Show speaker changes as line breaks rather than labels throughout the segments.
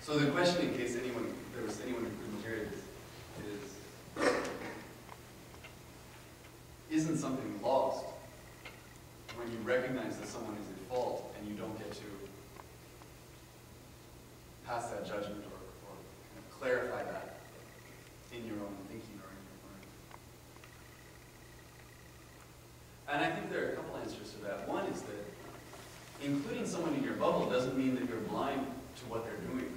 So the question, in case there was anyone who couldn't hear it, isn't something lost when you recognize that someone is at fault and you don't get to pass that judgment or kind of clarify that in your own thinking or in your mind? And I think there are a couple answers to that. One is that including someone in your bubble doesn't mean that you're blind to what they're doing.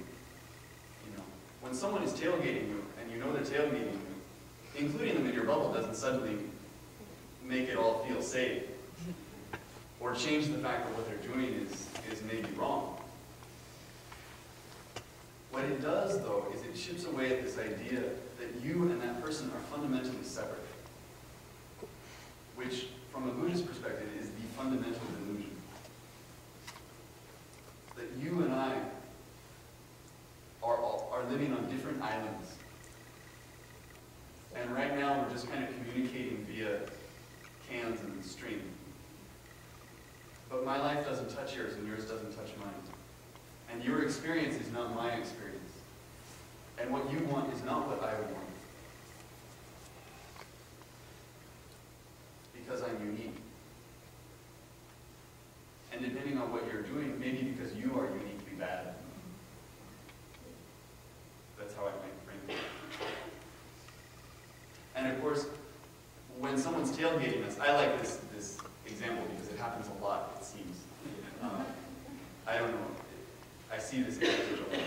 You know, when someone is tailgating you and you know they're tailgating you, including them in your bubble doesn't suddenly make it all feel safe or change the fact that what they're doing is maybe wrong. What it does, though, is it chips away at this idea that you and that person are fundamentally separate, which, from a Buddhist perspective, is the fundamental delusion. That you and I are living on different islands. And right now we're just kind of communicating via cans and stream. But my life doesn't touch yours and yours doesn't touch mine. And your experience is not my experience. And what you want is not what I want. Because I'm unique. And depending on what you're doing, maybe because you are uniquely bad. That's how I might frame it. And of course, when someone's tailgating us, I like this example because it happens a lot, it seems. I don't know. I see this image a lot.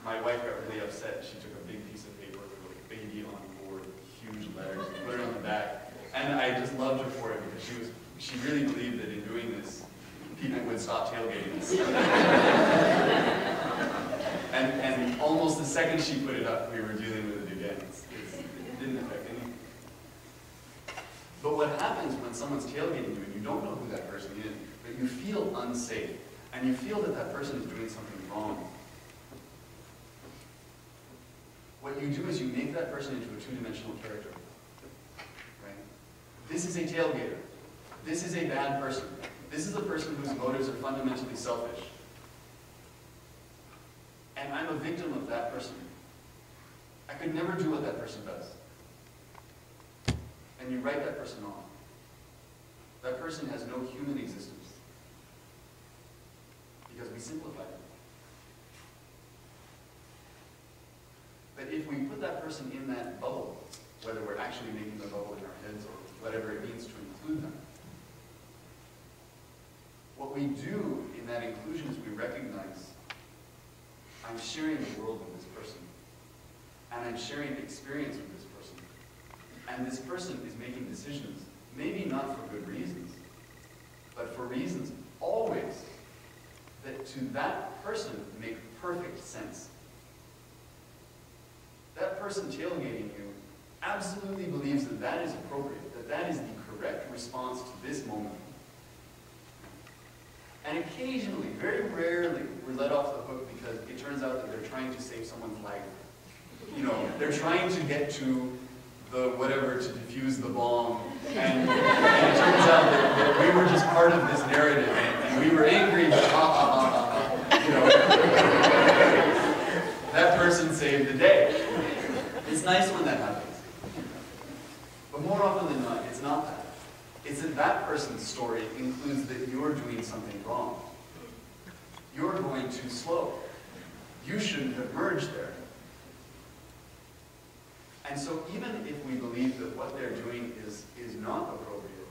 My wife got really upset. She took a big piece of paper with like "baby on board," huge letters, and put it on the back. And I just loved her for it because she really believed that in doing this, people would stop tailgating us. and almost the second she put it up, we were dealing with it again. It didn't affect anything. But what happens when someone's tailgating you and you don't know who that person is, but you feel unsafe, and you feel that that person is doing something wrong, what you do is you make that person into a two-dimensional character. Right? This is a tailgater. This is a bad person. This is a person whose motives are fundamentally selfish. And I'm a victim of that person. I could never do what that person does. And you write that person off. That person has no human existence. Because we simplify it. But if we put that person in that bubble, whether we're actually making the bubble in our heads or whatever it means to include them, what we do in that inclusion is we recognize I'm sharing the world with this person. And I'm sharing experience with this person. And this person is making decisions, maybe not for good reasons, but for reasons always that to that person make perfect sense. That person tailgating you absolutely believes that that is appropriate, that that is the correct response to this moment. And occasionally, very rarely, we're let off the hook because it turns out that they're trying to save someone's life. You know, they're trying to get to the whatever to defuse the bomb, and it turns out that we were just part of this narrative, and we were angry, but you know, that person saved the day. It's nice when that happens. But more often than not, it's not that. It's that that person's story includes that you're doing something wrong. You're going too slow. You shouldn't have merged there. And so even if we believe that what they're doing is not appropriate,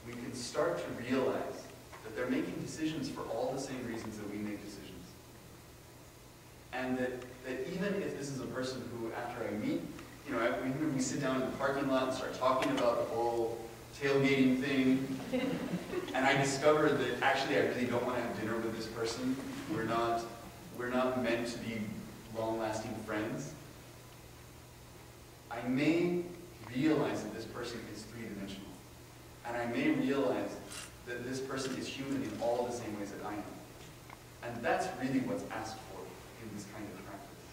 we can start to realize that they're making decisions for all the same reasons that we make decisions. And that even if this is a person who, after I meet, you know, even if we sit down in the parking lot and start talking about the whole tailgating thing, and I discover that actually I really don't want to have dinner with this person, we're not meant to be long-lasting friends, I may realize that this person is three-dimensional. And I may realize that this person is human in all the same ways that I am. And that's really what's asked for in this kind of practice.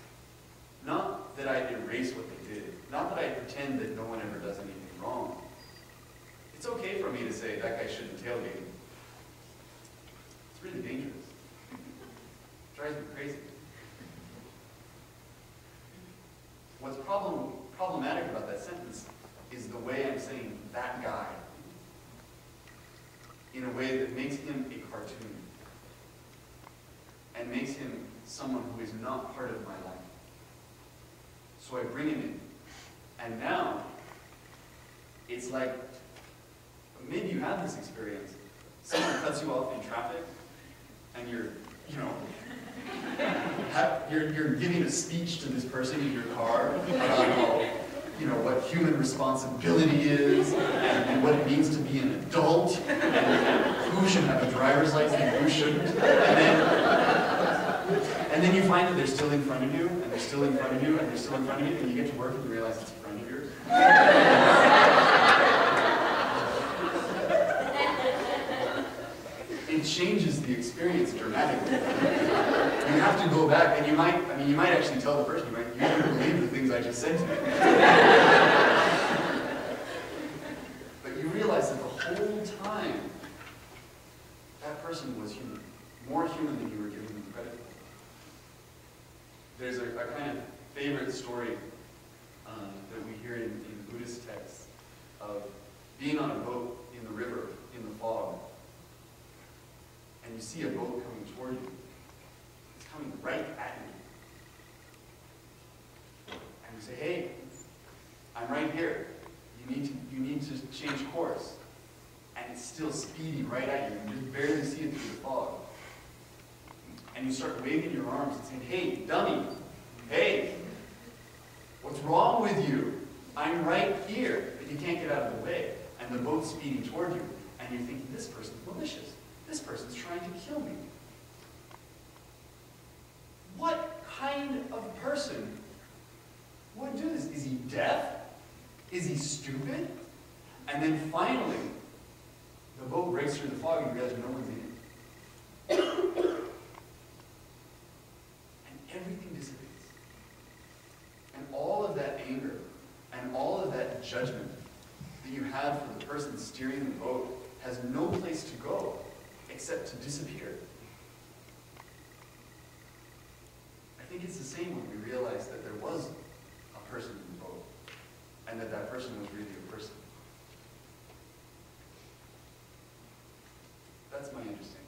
Not that I erase what they did. Not that I pretend that no one ever does anything wrong. It's okay for me to say, that guy shouldn't tailgate. It's really dangerous. It drives me crazy. what's problematic about that sentence is the way I'm saying that guy in a way that makes him a cartoon and makes him someone who is not part of my life. So I bring him in. And now, it's like, maybe you have this experience. Someone cuts you off in traffic, and you're giving a speech to this person in your car about what human responsibility is, and what it means to be an adult, and who should have a driver's license and who shouldn't. And then you find that they're still in front of you, and they're still in front of you, and they're still in front of you, and you get to work and you realize it's a friend of yours. It changes the experience dramatically. You have to go back, and you might actually tell the person, you don't believe the things I just said to you. But you realize that the whole time, that person was human. More human than you were giving them credit for. There's a kind of favorite story that we hear in Buddhist texts of being on a boat in the river, in the fog, and you see a boat coming toward you. It's coming right at you. And you say, hey, I'm right here. You need to change course. And it's still speeding right at you. You just barely see it through the fog. And you start waving your arms and saying, hey, dummy, hey, what's wrong with you? I'm right here. But you can't get out of the way. And the boat's speeding toward you. And you're thinking, this person's malicious. This person's trying to kill me. What kind of person would do this? Is he deaf? Is he stupid? And then finally, the boat breaks through the fog and you realize no one's in it. And everything dissipates. And all of that anger and all of that judgment that you had for the person steering the boat has no place to go except to disappear. I think it's the same when we realize that there was a person in the boat and that that person was really a person. That's my understanding.